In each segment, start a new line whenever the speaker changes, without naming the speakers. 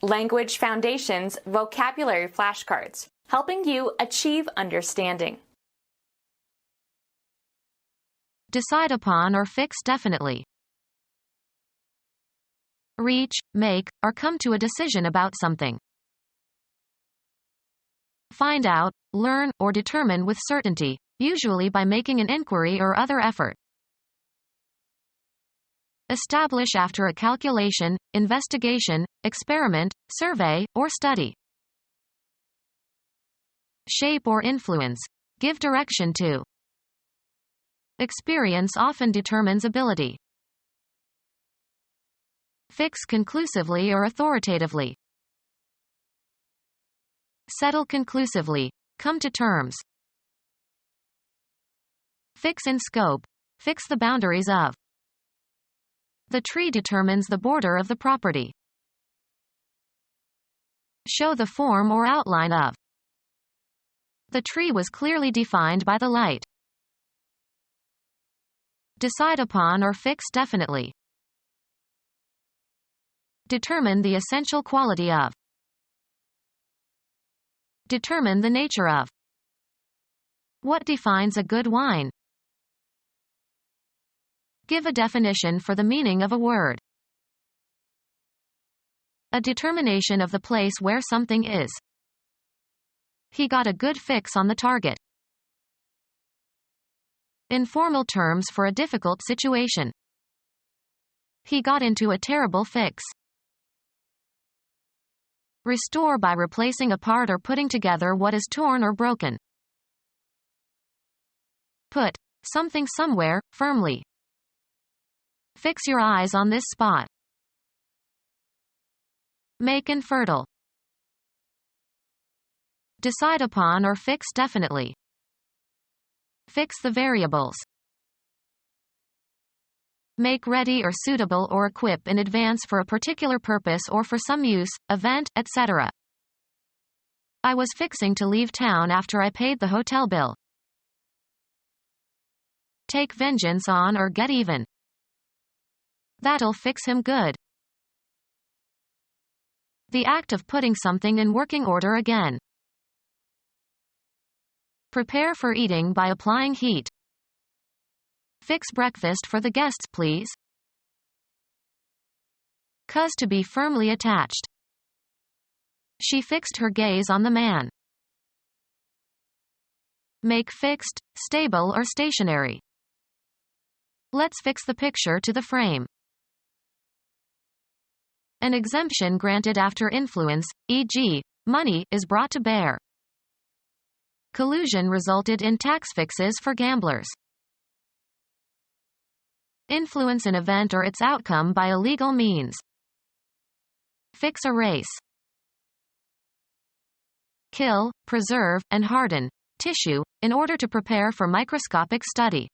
Language Foundations Vocabulary Flashcards, helping you achieve understanding.
Decide upon or fix definitely. Reach, make, or come to a decision about something. Find out, learn, or determine with certainty, usually by making an inquiry or other effort. Establish after a calculation, investigation, experiment, survey, or study. Shape or influence. Give direction to. Experience often determines ability. Fix conclusively or authoritatively. Settle conclusively. Come to terms. Fix in scope. Fix the boundaries of. The tree determines the border of the property. Show the form or outline of. The tree was clearly defined by the light. Decide upon or fix definitely. Determine the essential quality of. Determine the nature of. What defines a good wine? Give a definition for the meaning of a word. A determination of the place where something is. He got a good fix on the target. Informal terms for a difficult situation. He got into a terrible fix. Restore by replacing a part or putting together what is torn or broken. Put something somewhere, firmly. Fix your eyes on this spot. Make infertile. Decide upon or fix definitely. Fix the variables. Make ready or suitable or equip in advance for a particular purpose or for some use, event, etc. I was fixing to leave town after I paid the hotel bill. Take vengeance on or get even. That'll fix him good. The act of putting something in working order again. Prepare for eating by applying heat. Fix breakfast for the guests, please. Cause to be firmly attached. She fixed her gaze on the man. Make fixed, stable or stationary. Let's fix the picture to the frame. An exemption granted after influence, e.g., money, is brought to bear. Collusion resulted in tax fixes for gamblers. Influence an event or its outcome by illegal means. Fix a race. Kill, preserve, and harden tissue in order to prepare for microscopic study.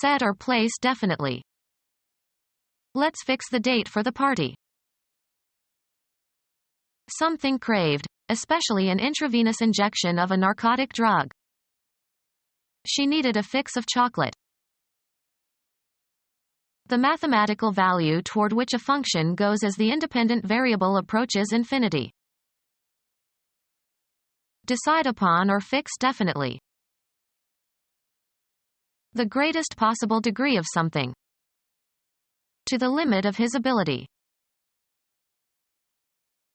Set or place definitely. Let's fix the date for the party. Something craved, especially an intravenous injection of a narcotic drug. She needed a fix of chocolate. The mathematical value toward which a function goes as the independent variable approaches infinity. Decide upon or fix definitely. The greatest possible degree of something. To the limit of his ability.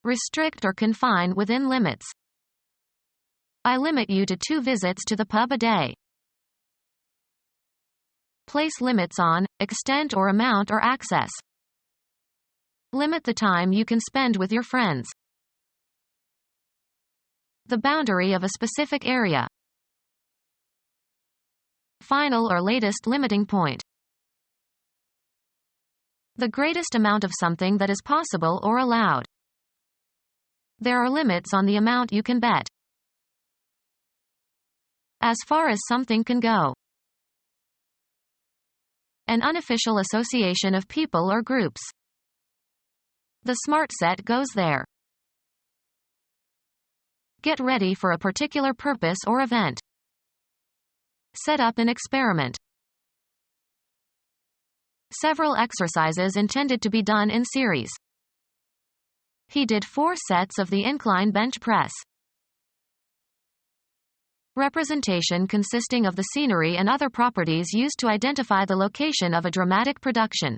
Restrict or confine within limits. I limit you to 2 visits to the pub a day. Place limits on, extent or amount or access. Limit the time you can spend with your friends. The boundary of a specific area. Final or latest limiting point. The greatest amount of something that is possible or allowed. There are limits on the amount you can bet. As far as something can go. An unofficial association of people or groups. The smart set goes there. Get ready for a particular purpose or event. Set up an experiment. Several exercises intended to be done in series. He did 4 sets of the incline bench press. Representation consisting of the scenery and other properties used to identify the location of a dramatic production.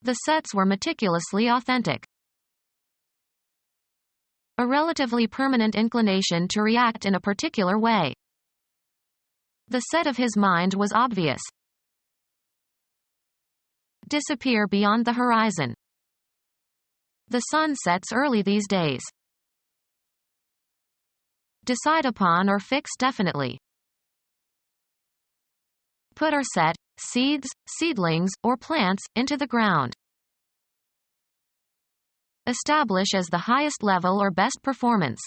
The sets were meticulously authentic. A relatively permanent inclination to react in a particular way. The set of his mind was obvious. Disappear beyond the horizon. The sun sets early these days. Decide upon or fix definitely. Put or set, seeds, seedlings, or plants, into the ground. Establish as the highest level or best performance.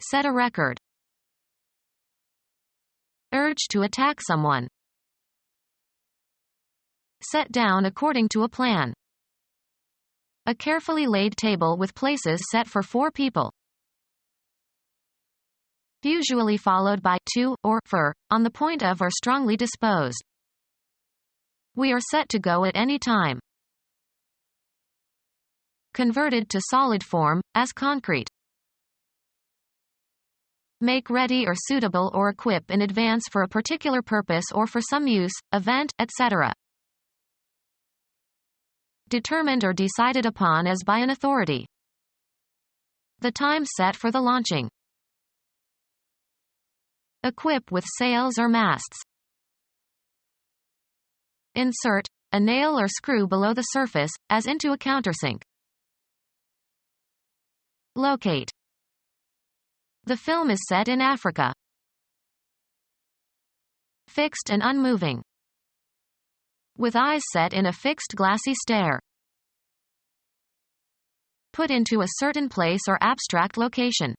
Set a record. Urge to attack someone. Set down according to a plan. A carefully laid table with places set for 4 people. Usually followed by to, or for, on the point of or strongly disposed. We are set to go at any time. Converted to solid form, as concrete. Make ready or suitable or equip in advance for a particular purpose or for some use, event, etc. Determined or decided upon as by an authority. The time set for the launching. Equip with sails or masts. Insert a nail or screw below the surface, as into a countersink. Locate. The film is set in Africa. Fixed and unmoving. With eyes set in a fixed glassy stare. Put into a certain place or abstract location.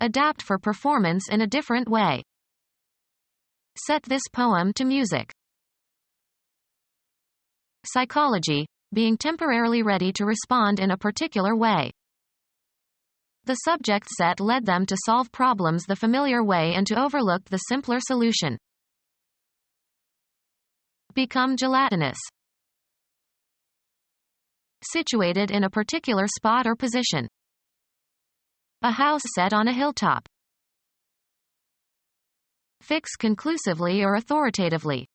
Adapt for performance in a different way. Set this poem to music. Psychology, being temporarily ready to respond in a particular way. The subject set led them to solve problems the familiar way and to overlook the simpler solution. Become gelatinous. Situated in a particular spot or position. A house set on a hilltop. Fix conclusively or authoritatively.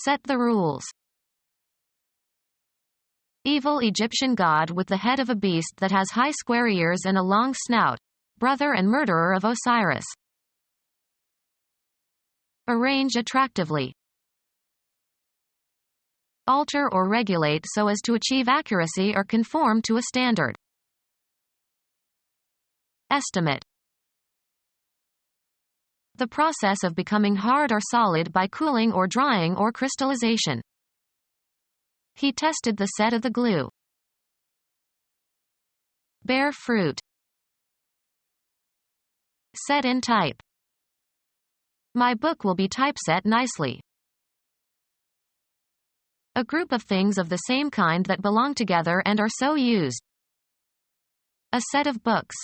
Set the rules. Evil Egyptian god with the head of a beast that has high square ears and a long snout, brother and murderer of Osiris. Arrange attractively. Alter or regulate so as to achieve accuracy or conform to a standard. Estimate. The process of becoming hard or solid by cooling or drying or crystallization. He tested the set of the glue. Bear fruit. Set in type. My book will be typeset nicely. A group of things of the same kind that belong together and are so used. A set of books.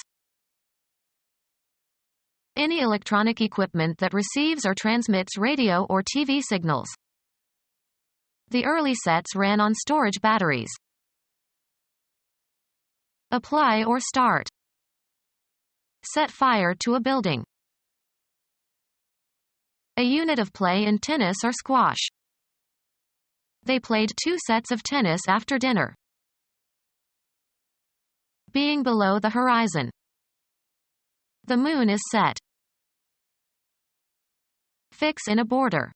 Any electronic equipment that receives or transmits radio or TV signals. The early sets ran on storage batteries. Apply or start. Set fire to a building. A unit of play in tennis or squash. They played 2 sets of tennis after dinner. Being below the horizon. The moon is set. Fix in a border.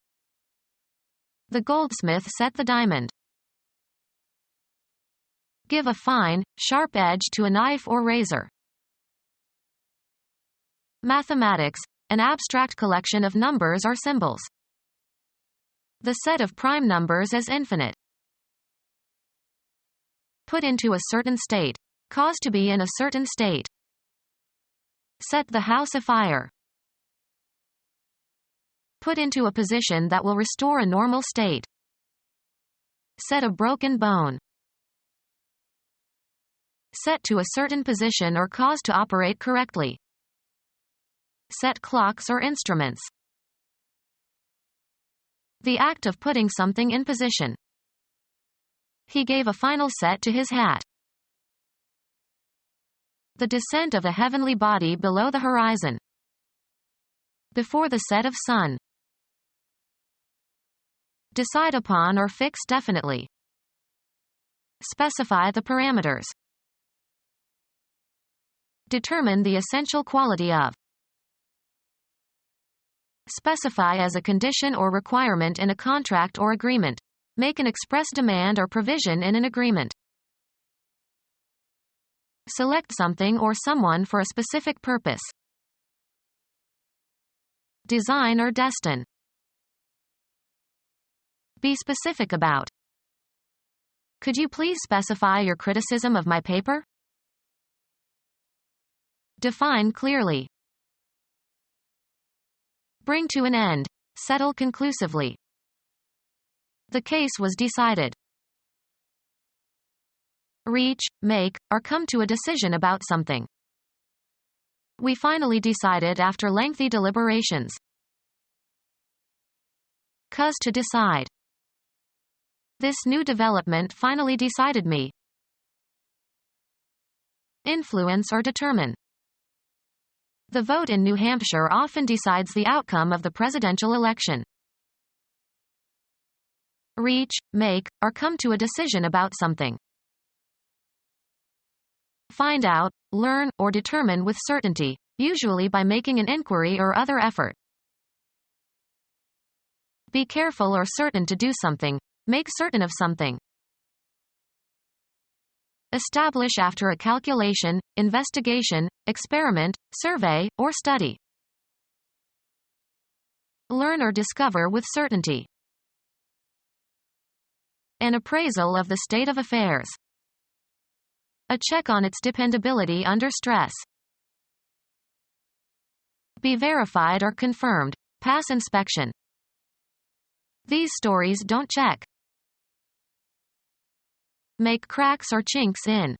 The goldsmith set the diamond. Give a fine, sharp edge to a knife or razor. Mathematics, an abstract collection of numbers or symbols. The set of prime numbers as infinite. Put into a certain state. Cause to be in a certain state. Set the house afire. Put into a position that will restore a normal state. Set a broken bone. Set to a certain position or cause to operate correctly. Set clocks or instruments. The act of putting something in position. He gave a final set to his hat. The descent of a heavenly body below the horizon. Before the set of sun. Decide upon or fix definitely. Specify the parameters. Determine the essential quality of. Specify as a condition or requirement in a contract or agreement. Make an express demand or provision in an agreement. Select something or someone for a specific purpose. Design or destine. Be specific about. Could you please specify your criticism of my paper? Define clearly. Bring to an end. Settle conclusively. The case was decided. Reach, make, or come to a decision about something. We finally decided after lengthy deliberations. Cause to decide. This new development finally decided me. Influence or determine. The vote in New Hampshire often decides the outcome of the presidential election. Reach, make, or come to a decision about something. Find out, learn, or determine with certainty, usually by making an inquiry or other effort. Be careful or certain to do something. Make certain of something. Establish after a calculation, investigation, experiment, survey, or study. Learn or discover with certainty. An appraisal of the state of affairs. A check on its dependability under stress. Be verified or confirmed. Pass inspection. These stories don't check. Make cracks or chinks in.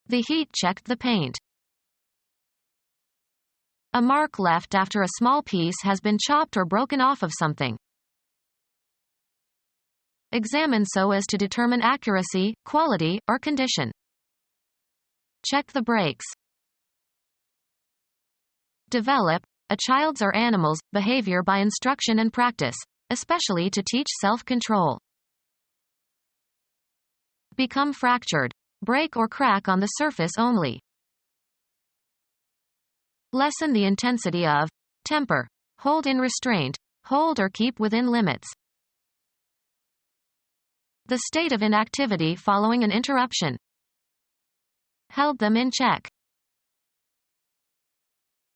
The heat checked the paint. A mark left after a small piece has been chopped or broken off of something. Examine so as to determine accuracy, quality, or condition. Check the brakes. Develop a child's or animal's behavior by instruction and practice, especially to teach self-control. Become fractured. Break or crack on the surface only. Lessen the intensity of. Temper. Hold in restraint. Hold or keep within limits. The state of inactivity following an interruption. Held them in check.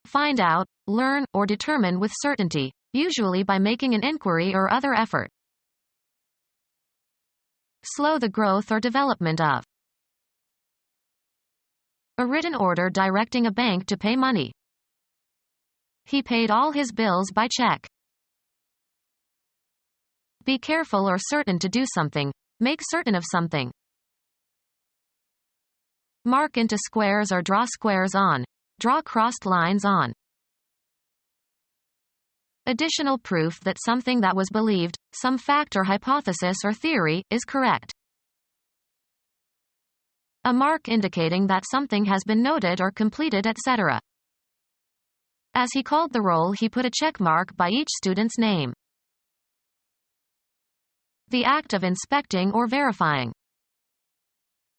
Find out, learn, or determine with certainty, usually by making an inquiry or other effort. Slow the growth or development of. A written order directing a bank to pay money. He paid all his bills by check. Be careful or certain to do something. Make certain of something. Mark into squares or draw squares on. Draw crossed lines on. Additional proof that something that was believed, some fact or hypothesis or theory, is correct. A mark indicating that something has been noted or completed, etc. As he called the roll, he put a check mark by each student's name. The act of inspecting or verifying.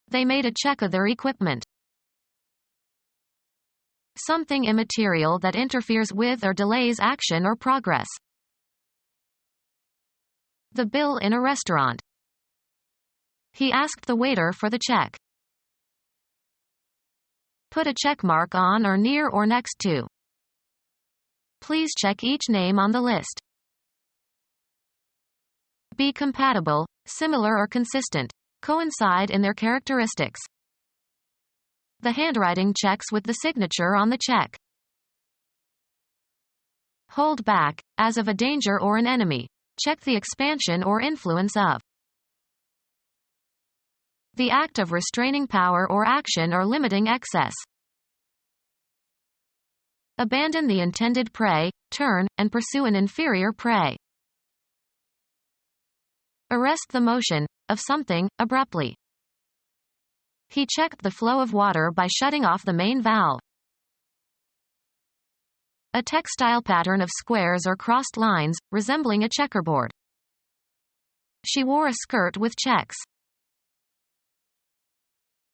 They made a check of their equipment. Something immaterial that interferes with or delays action or progress. The bill in a restaurant. He asked the waiter for the check. Put a check mark on or near or next to. Please check each name on the list. Be compatible, similar or consistent. Coincide in their characteristics. The handwriting checks with the signature on the check. Hold back, as of a danger or an enemy. Check the expansion or influence of. The act of restraining power or action or limiting excess. Abandon the intended prey, turn, and pursue an inferior prey. Arrest the motion of something abruptly. He checked the flow of water by shutting off the main valve. A textile pattern of squares or crossed lines, resembling a checkerboard. She wore a skirt with checks.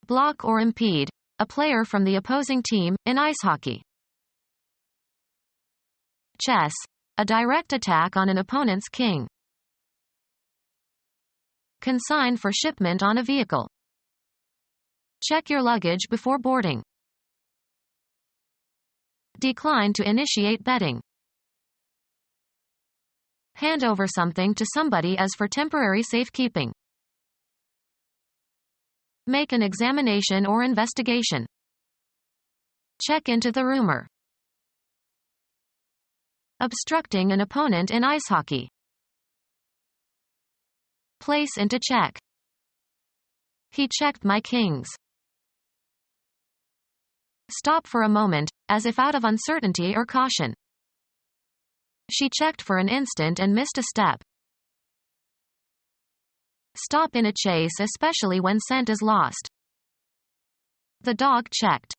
Block or impede, a player from the opposing team, in ice hockey. Chess, a direct attack on an opponent's king. Consign for shipment on a vehicle. Check your luggage before boarding. Decline to initiate betting. Hand over something to somebody as for temporary safekeeping. Make an examination or investigation. Check into the rumor. Obstructing an opponent in ice hockey. Place into check. He checked my kings. Stop for a moment, as if out of uncertainty or caution. She checked for an instant and missed a step. Stop in a chase, especially when scent is lost. The dog checked.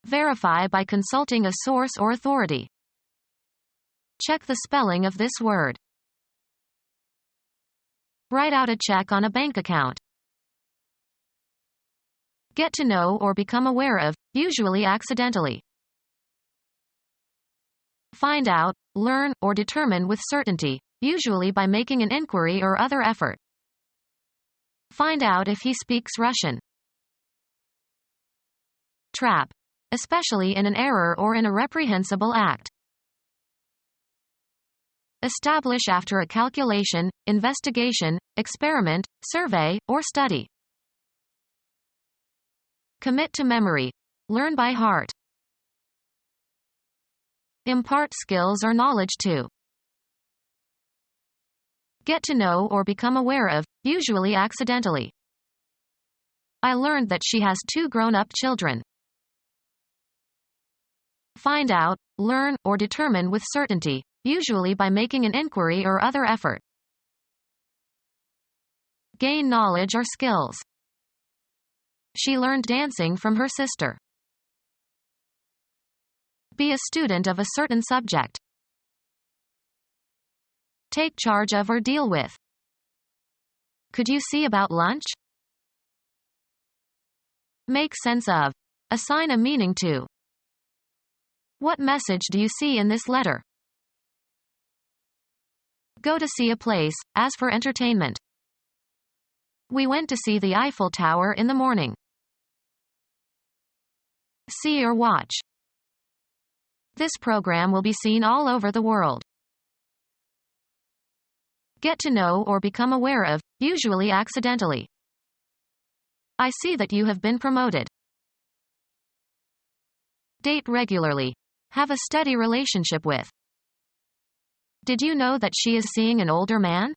Verify by consulting a source or authority. Check the spelling of this word. Write out a check on a bank account. Get to know or become aware of, usually accidentally. Find out, learn, or determine with certainty, usually by making an inquiry or other effort. Find out if he speaks Russian. Trap, especially in an error or in a reprehensible act. Establish after a calculation, investigation, experiment, survey, or study. Commit to memory. Learn by heart. Impart skills or knowledge to. Get to know or become aware of, usually accidentally. I learned that she has 2 grown-up children. Find out, learn, or determine with certainty, usually by making an inquiry or other effort. Gain knowledge or skills. She learned dancing from her sister. Be a student of a certain subject. Take charge of or deal with. Could you see about lunch? Make sense of. Assign a meaning to. What message do you see in this letter? Go to see a place, as for entertainment. We went to see the Eiffel Tower in the morning. See or watch. This program will be seen all over the world. Get to know or become aware of, usually accidentally. I see that you have been promoted. Date regularly. Have a steady relationship with. Did you know that she is seeing an older man?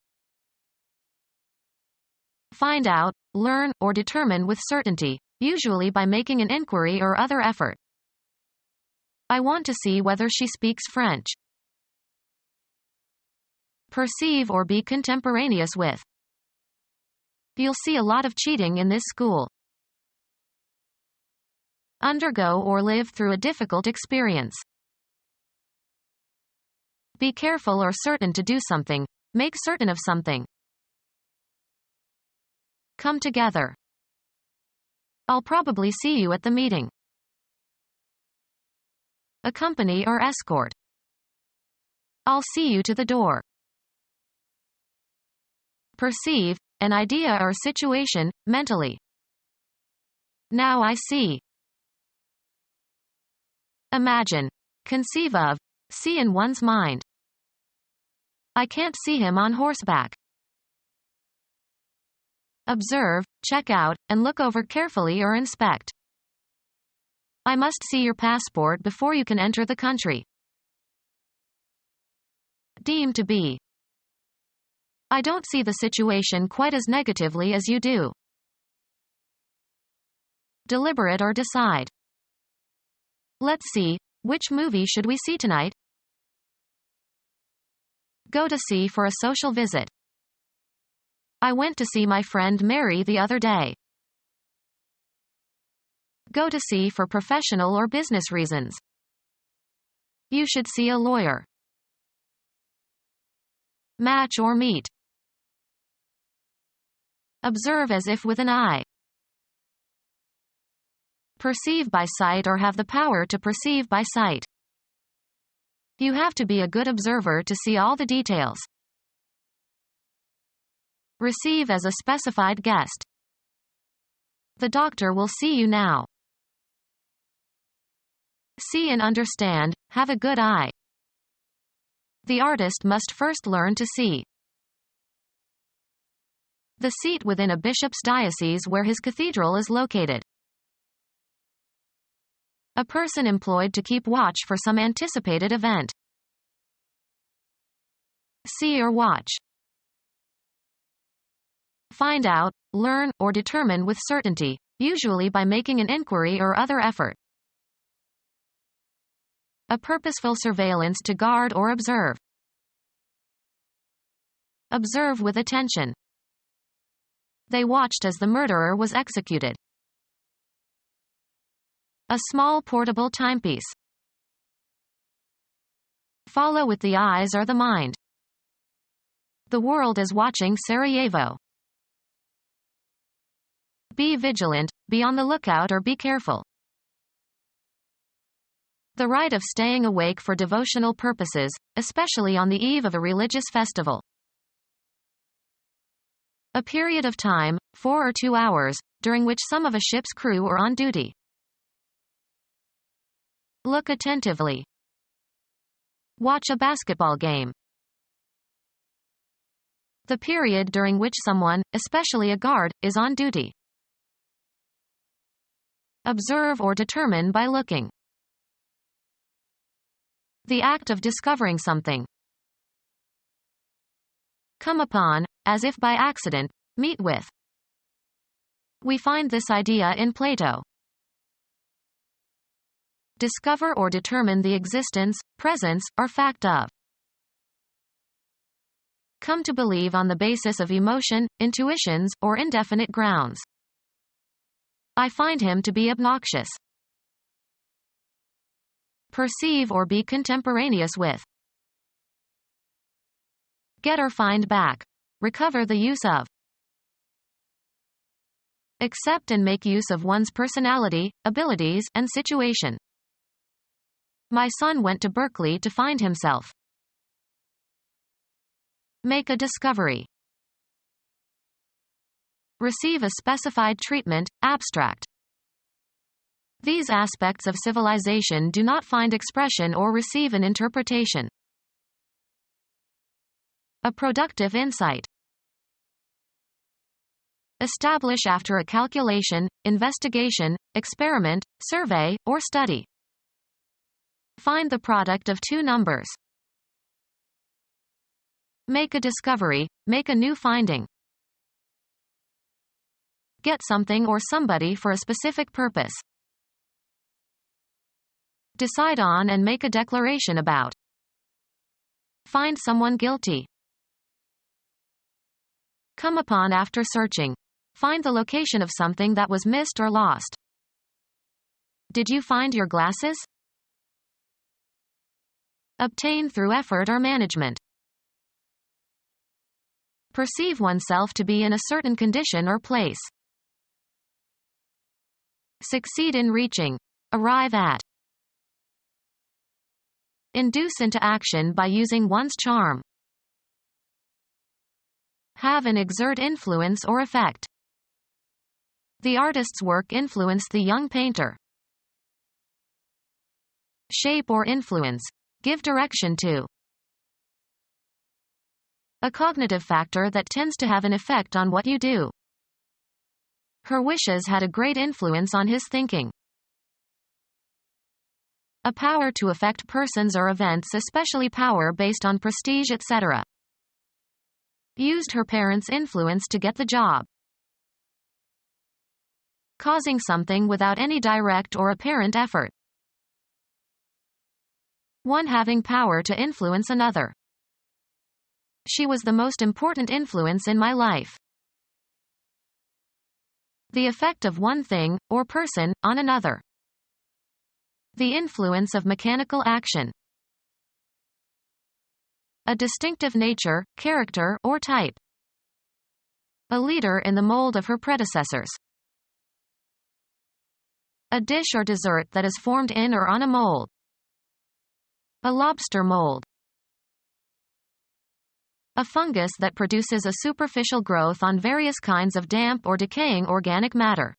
Find out, learn, or determine with certainty, usually by making an inquiry or other effort. I want to see whether she speaks French. Perceive or be contemporaneous with. You'll see a lot of cheating in this school. Undergo or live through a difficult experience. Be careful or certain to do something. Make certain of something. Come together. I'll probably see you at the meeting. Accompany or escort. I'll see you to the door. Perceive, an idea or situation, mentally. Now I see. Imagine. Conceive of. See in one's mind. I can't see him on horseback. Observe, check out, and look over carefully or inspect. I must see your passport before you can enter the country. Deem to be. I don't see the situation quite as negatively as you do. Deliberate or decide. Let's see, which movie should we see tonight? Go to see for a social visit. I went to see my friend Mary the other day. Go to see for professional or business reasons. You should see a lawyer. Match or meet. Observe as if with an eye. Perceive by sight or have the power to perceive by sight. You have to be a good observer to see all the details. Receive as a specified guest. The doctor will see you now. See and understand, have a good eye. The artist must first learn to see. The seat within a bishop's diocese where his cathedral is located. A person employed to keep watch for some anticipated event. See or watch. Find out, learn, or determine with certainty, usually by making an inquiry or other effort. A purposeful surveillance to guard or observe. Observe with attention. They watched as the murderer was executed. A small portable timepiece. Follow with the eyes or the mind. The world is watching Sarajevo. Be vigilant, be on the lookout or be careful. The right of staying awake for devotional purposes, especially on the eve of a religious festival. A period of time, 4 or 2 hours, during which some of a ship's crew are on duty. Look attentively. Watch a basketball game. The period during which someone, especially a guard, is on duty. Observe or determine by looking. The act of discovering something. Come upon, as if by accident, meet with. We find this idea in Plato. Discover or determine the existence, presence, or fact of. Come to believe on the basis of emotion, intuitions, or indefinite grounds. I find him to be obnoxious. Perceive or be contemporaneous with. Get or find back. Recover the use of. Accept and make use of one's personality, abilities, and situation. My son went to Berkeley to find himself. Make a discovery. Receive a specified treatment, abstract. These aspects of civilization do not find expression or receive an interpretation. A productive insight. Establish after a calculation, investigation, experiment, survey, or study. Find the product of 2 numbers. Make a discovery, make a new finding. Get something or somebody for a specific purpose. Decide on and make a declaration about. Find someone guilty. Come upon after searching. Find the location of something that was missed or lost. Did you find your glasses? Obtain through effort or management. Perceive oneself to be in a certain condition or place. Succeed in reaching. Arrive at. Induce into action by using one's charm. Have and exert influence or effect. The artist's work influenced the young painter. Shape or influence. Give direction to. A cognitive factor that tends to have an effect on what you do. Her wishes had a great influence on his thinking. A power to affect persons or events, especially power based on prestige, etc. Used her parents' influence to get the job. Causing something without any direct or apparent effort. One having power to influence another. She was the most important influence in my life. The effect of one thing, or person, on another. The influence of mechanical action. A distinctive nature, character, or type. A leader in the mold of her predecessors. A dish or dessert that is formed in or on a mold. A lobster mold. A fungus that produces a superficial growth on various kinds of damp or decaying organic matter.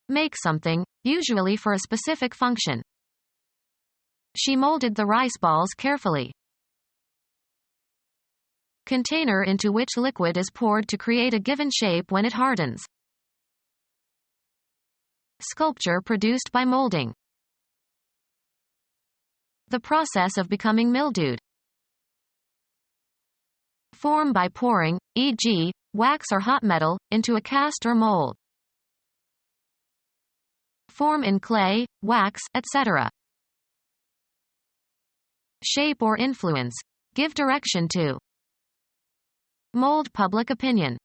Make something, usually for a specific function. She molded the rice balls carefully. Container into which liquid is poured to create a given shape when it hardens. Sculpture produced by molding. The process of becoming mildewed. Form by pouring, e.g., wax or hot metal, into a cast or mold. Form in clay, wax, etc. Shape or influence. Give direction to. Mold public opinion.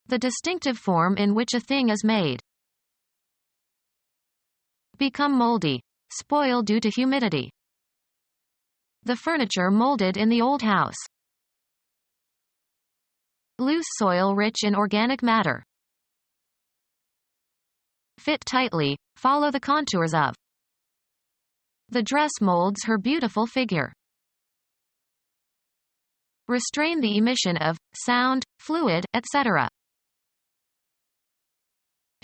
The distinctive form in which a thing is made. Become moldy. Spoil due to humidity. The furniture molded in the old house. Loose soil rich in organic matter. Fit tightly, follow the contours of. The dress molds her beautiful figure. Restrain the emission of sound, fluid, etc.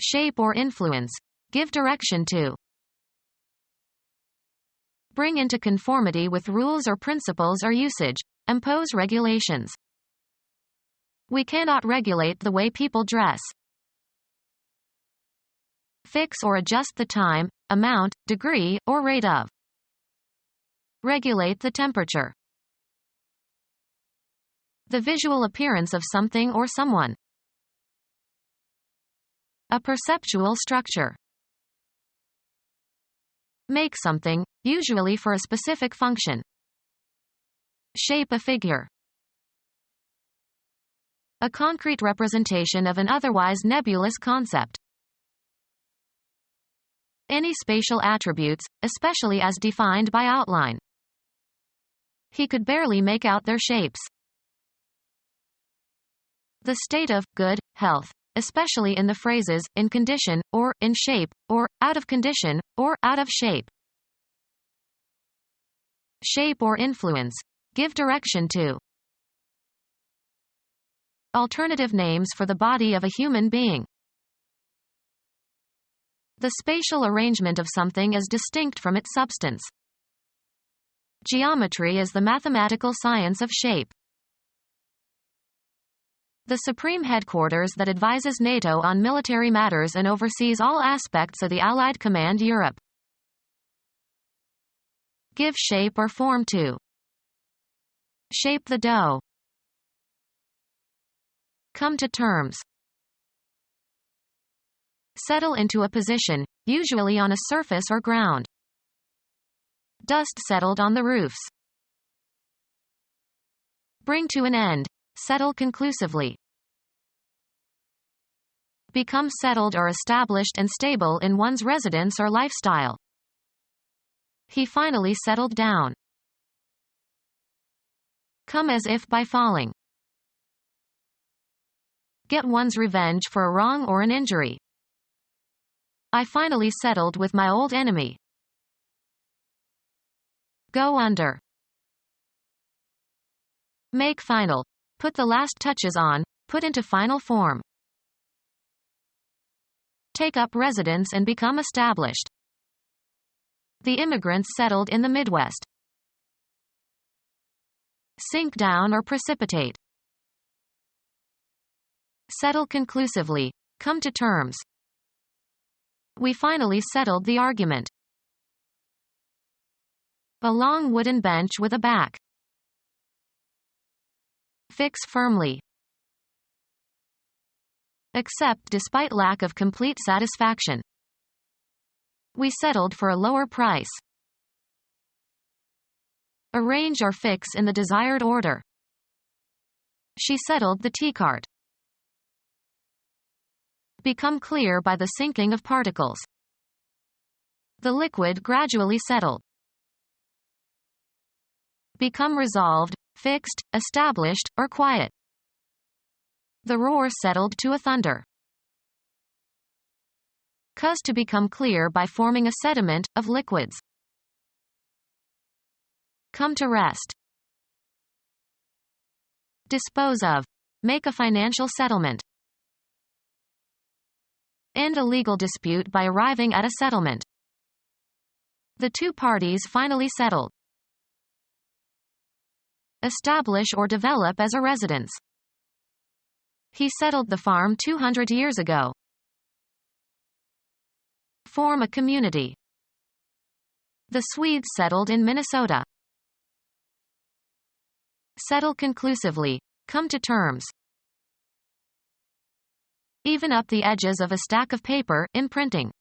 Shape or influence. Give direction to. Bring into conformity with rules or principles or usage. Impose regulations. We cannot regulate the way people dress. Fix or adjust the time, amount, degree, or rate of. Regulate the temperature. The visual appearance of something or someone. A perceptual structure. Make something, usually for a specific function. Shape a figure. A concrete representation of an otherwise nebulous concept. Any spatial attributes, especially as defined by outline. He could barely make out their shapes. The state of good health, especially in the phrases in condition, or in shape, or out of condition, or out of shape. Shape or influence. Give direction to. Alternative names for the body of a human being. The spatial arrangement of something is distinct from its substance. Geometry is the mathematical science of shape. The supreme headquarters that advises NATO on military matters and oversees all aspects of the Allied Command Europe. Give shape or form to. Shape the dough. Come to terms. Settle into a position, usually on a surface or ground. Dust settled on the roofs. Bring to an end. Settle conclusively. Become settled or established and stable in one's residence or lifestyle. He finally settled down. Come as if by falling. Get one's revenge for a wrong or an injury. I finally settled with my old enemy. Go under. Make final. Put the last touches on, put into final form. Take up residence and become established. The immigrants settled in the Midwest. Sink down or precipitate. Settle conclusively. Come to terms. We finally settled the argument. A long wooden bench with a back. Fix firmly. Accept despite lack of complete satisfaction. We settled for a lower price. Arrange or fix in the desired order. She settled the tea cart. Become clear by the sinking of particles. The liquid gradually settled. Become resolved, fixed, established, or quiet. The roar settled to a thunder. Cause to become clear by forming a sediment of liquids. Come to rest. Dispose of. Make a financial settlement. End a legal dispute by arriving at a settlement. The two parties finally settled. Establish or develop as a residence. He settled the farm 200 years ago. Form a community. The Swedes settled in Minnesota. Settle conclusively. Come to terms. Even up the edges of a stack of paper, in printing.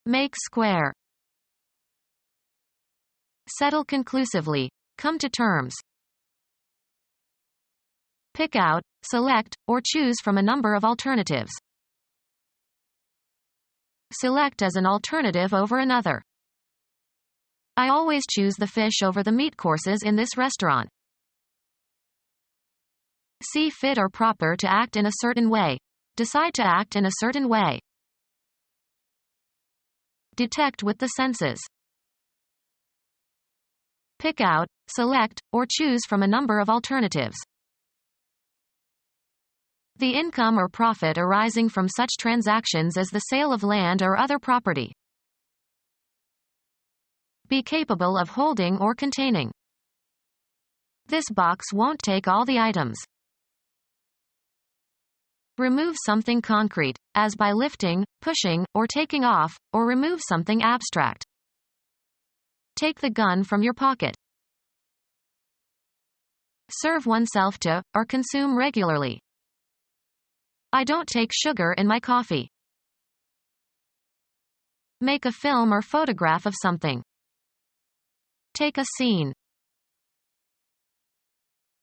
Make square. Settle conclusively. Come to terms. Pick out, select, or choose from a number of alternatives. Select as an alternative over another. I always choose the fish over the meat courses in this restaurant. See fit or proper to act in a certain way. Decide to act in a certain way. Detect with the senses. Pick out, select, or choose from a number of alternatives. The income or profit arising from such transactions as the sale of land or other property. Be capable of holding or containing. This box won't take all the items. Remove something concrete, as by lifting, pushing, or taking off, or remove something abstract. Take the gun from your pocket. Serve oneself to, or consume regularly. I don't take sugar in my coffee. Make a film or photograph of something. Take a scene.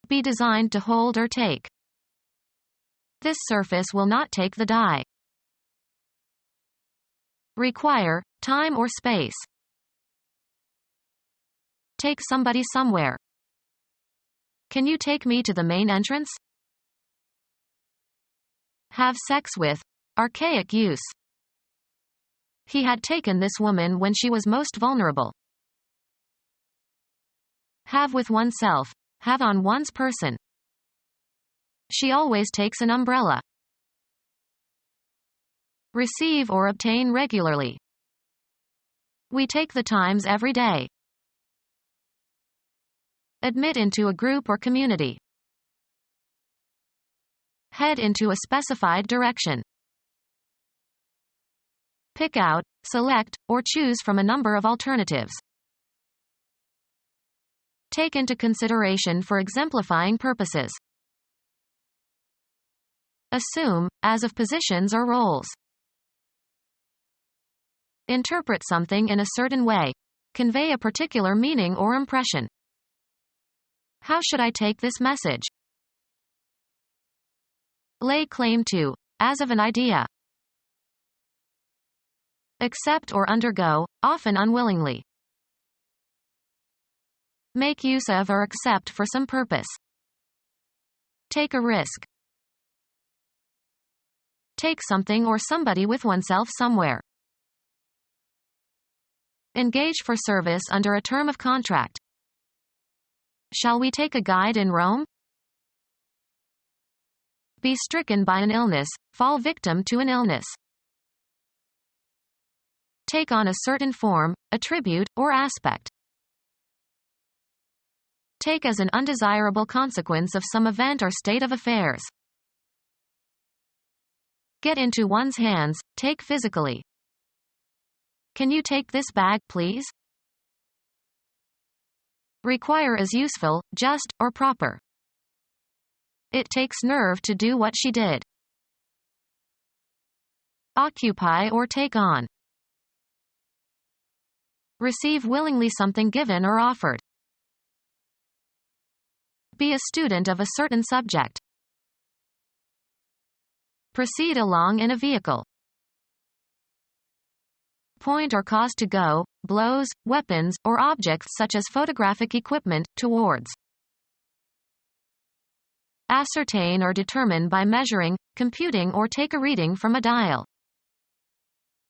Be designed to hold or take. This surface will not take the dye. Require, time or space. Take somebody somewhere. Can you take me to the main entrance? Have sex with. Archaic use. He had taken this woman when she was most vulnerable. Have with oneself. Have on one's person. She always takes an umbrella. Receive or obtain regularly. We take the Times every day. Admit into a group or community. Head into a specified direction. Pick out, select, or choose from a number of alternatives. Take into consideration for exemplifying purposes. Assume, as of positions or roles. Interpret something in a certain way. Convey a particular meaning or impression. How should I take this message? Lay claim to, as of an idea. Accept or undergo, often unwillingly. Make use of or accept for some purpose. Take a risk. Take something or somebody with oneself somewhere. Engage for service under a term of contract. Shall we take a guide in Rome? Be stricken by an illness, fall victim to an illness. Take on a certain form, attribute, or aspect. Take as an undesirable consequence of some event or state of affairs. Get into one's hands, take physically. Can you take this bag, please? Require as useful, just, or proper. It takes nerve to do what she did. Occupy or take on. Receive willingly something given or offered. Be a student of a certain subject. Proceed along in a vehicle. Point or cause to go, blows, weapons, or objects such as photographic equipment, towards. Ascertain or determine by measuring, computing or take a reading from a dial.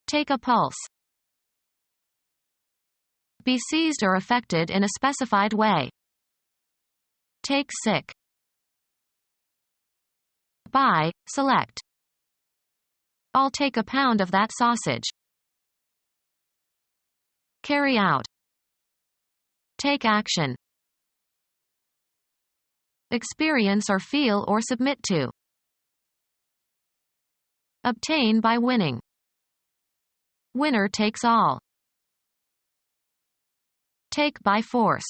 Take a pulse. Be seized or affected in a specified way. Take sick. Buy, select. I'll take a pound of that sausage. Carry out. Take action. Experience or feel or submit to. Obtain by winning. Winner takes all. Take by force.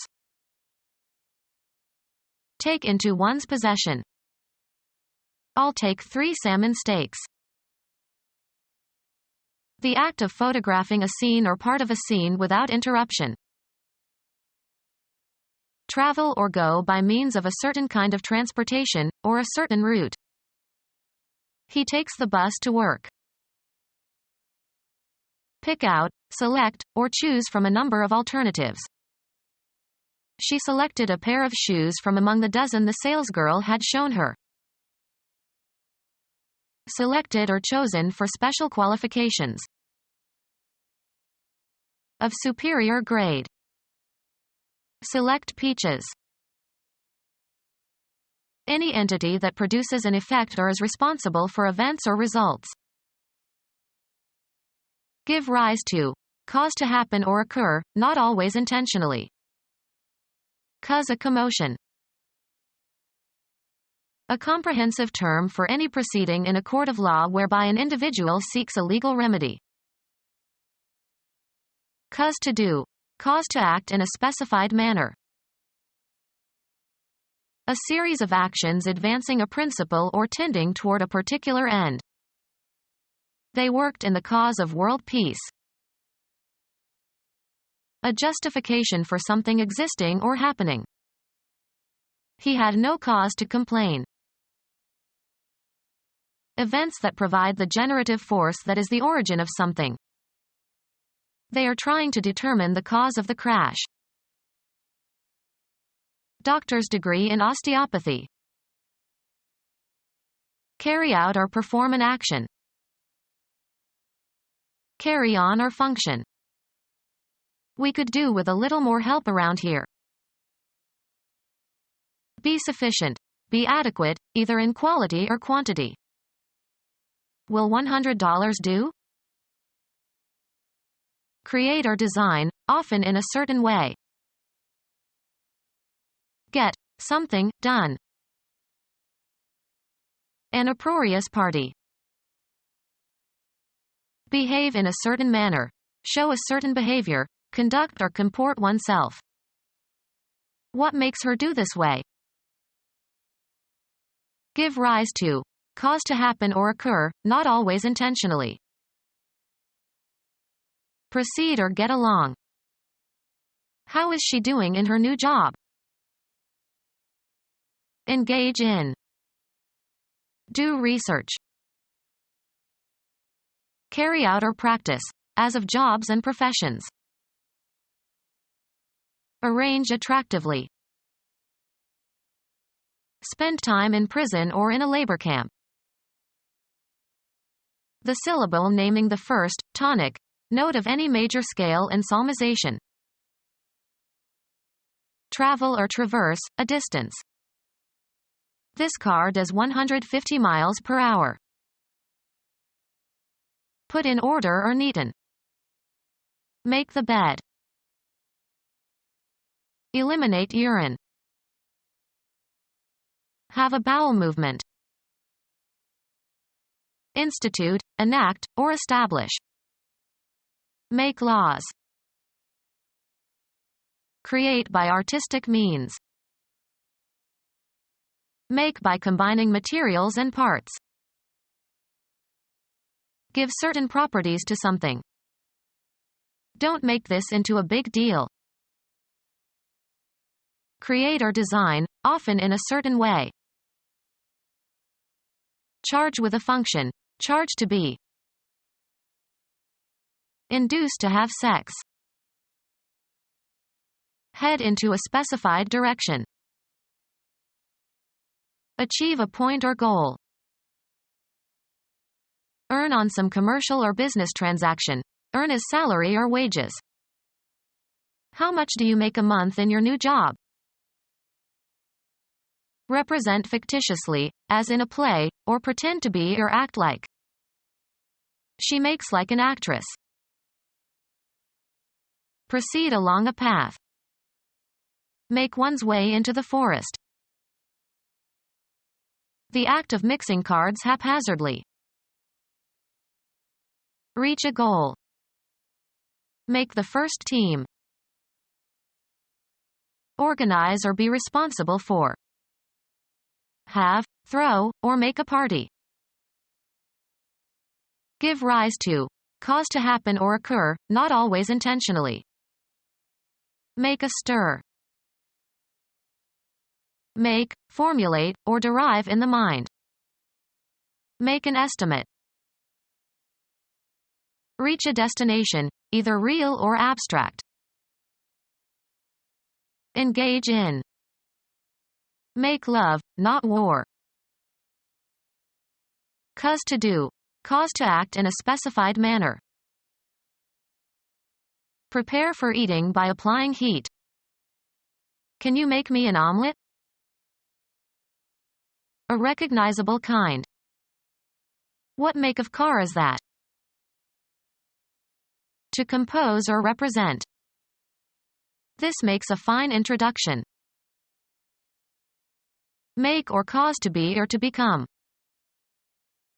Take into one's possession. I'll take 3 salmon steaks. The act of photographing a scene or part of a scene without interruption. Travel or go by means of a certain kind of transportation, or a certain route. He takes the bus to work. Pick out, select, or choose from a number of alternatives. She selected a pair of shoes from among the dozen the salesgirl had shown her. Selected or chosen for special qualifications. Of superior grade. Select peaches. Any entity that produces an effect or is responsible for events or results. Give rise to. Cause to happen or occur, not always intentionally. Cause a commotion. A comprehensive term for any proceeding in a court of law whereby an individual seeks a legal remedy. Cause to do. Cause to act in a specified manner. A series of actions advancing a principle or tending toward a particular end. They worked in the cause of world peace. A justification for something existing or happening. He had no cause to complain. Events that provide the generative force that is the origin of something. They are trying to determine the cause of the crash. Doctor's degree in osteopathy. Carry out or perform an action. Carry on or function. We could do with a little more help around here. Be sufficient. Be adequate, either in quality or quantity. Will $100 do? Create or design, often in a certain way. Get something done. An uproarious party. Behave in a certain manner. Show a certain behavior, conduct or comport oneself. What makes her do this way? Give rise to. Cause to happen or occur, not always intentionally. Proceed or get along. How is she doing in her new job? Engage in. Do research. Carry out or practice, as of jobs and professions. Arrange attractively. Spend time in prison or in a labor camp. The syllable naming the first, tonic, note of any major scale and psalmization. Travel or traverse, a distance. This car does 150 miles per hour. Put in order or neaten. Make the bed. Eliminate urine. Have a bowel movement. Institute, enact, or establish. Make laws. Create by artistic means. Make by combining materials and parts. Give certain properties to something. Don't make this into a big deal. Create or design, often in a certain way. Charge with a function. Charge to be. Induce to have sex. Head into a specified direction. Achieve a point or goal. Earn on some commercial or business transaction. Earn as salary or wages. How much do you make a month in your new job? Represent fictitiously, as in a play, or pretend to be or act like. She makes like an actress. Proceed along a path. Make one's way into the forest. The act of mixing cards haphazardly. Reach a goal. Make the first team. Organize or be responsible for. Have, throw, or make a party. Give rise to. Cause to happen or occur, not always intentionally. Make a stir. Make, formulate, or derive in the mind. Make an estimate. Reach a destination, either real or abstract. Engage in. Make love, not war. Cause to do. Cause to act in a specified manner. Prepare for eating by applying heat. Can you make me an omelet? A recognizable kind. What make of car is that? To compose or represent. This makes a fine introduction. Make or cause to be or to become.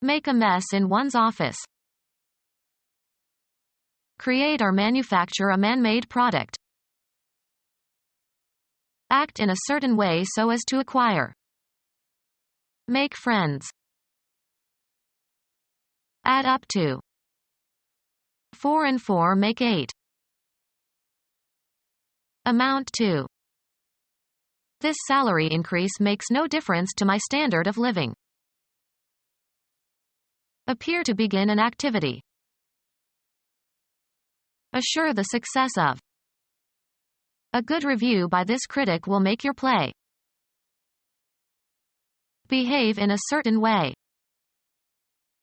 Make a mess in one's office. Create or manufacture a man-made product. Act in a certain way so as to acquire. Make friends. Add up to. 4 and 4 make 8. Amount to. This salary increase makes no difference to my standard of living. Appear to begin an activity. Assure the success of. A good review by this critic will make your play. Behave in a certain way.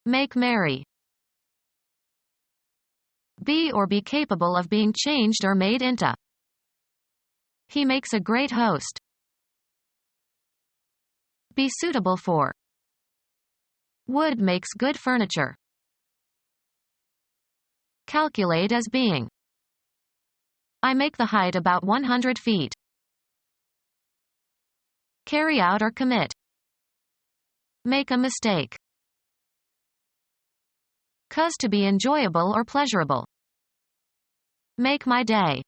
Make merry. Be or be capable of being changed or made into. He makes a great host. Be suitable for. Wood makes good furniture. Calculate as being. I make the height about 100 feet. Carry out or commit. Make a mistake. Cause to be enjoyable or pleasurable. Make my day.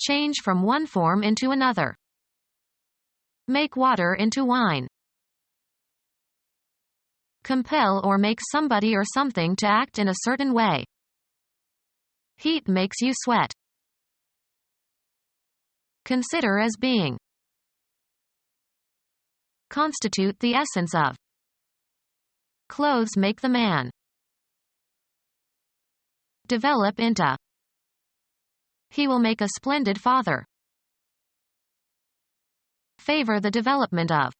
Change from one form into another. Make water into wine. Compel or make somebody or something to act in a certain way. Heat makes you sweat. Consider as being. Constitute the essence of. Clothes make the man. Develop into. He will make a splendid father. Favor the development of.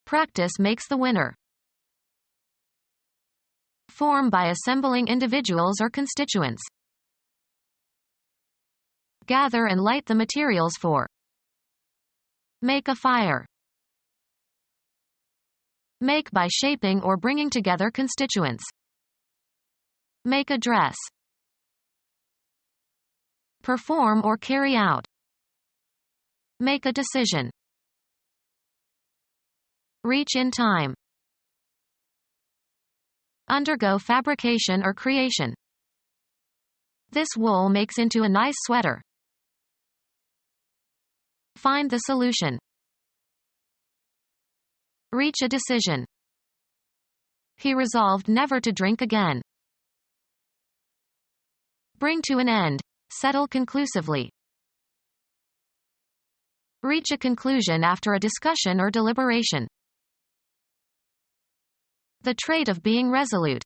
Practice makes the winner. Form by assembling individuals or constituents. Gather and light the materials for. Make a fire. Make by shaping or bringing together constituents. Make a dress. Perform or carry out. Make a decision. Reach in time. Undergo fabrication or creation. This wool makes into a nice sweater. Find the solution. Reach a decision. He resolved never to drink again. Bring to an end. Settle conclusively. Reach a conclusion after a discussion or deliberation. The trait of being resolute.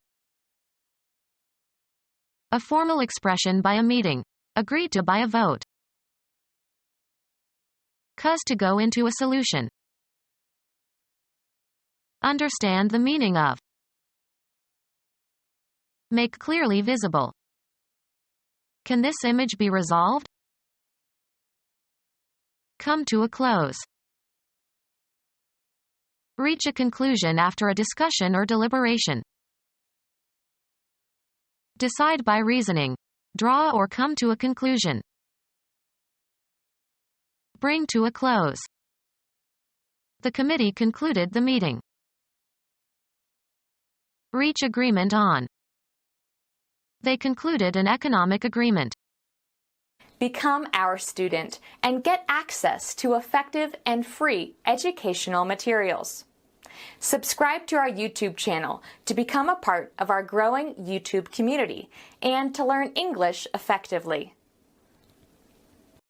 A formal expression by a meeting. Agreed to by a vote. Cause to go into a solution. Understand the meaning of. Make clearly visible. Can this image be resolved? Come to a close. Reach a conclusion after a discussion or deliberation. Decide by reasoning. Draw or come to a conclusion. Bring to a close. The committee concluded the meeting. Reach agreement on. They concluded an economic agreement.
Become our student and get access to effective and free educational materials. Subscribe to our YouTube channel to become a part of our growing YouTube community and to learn English effectively.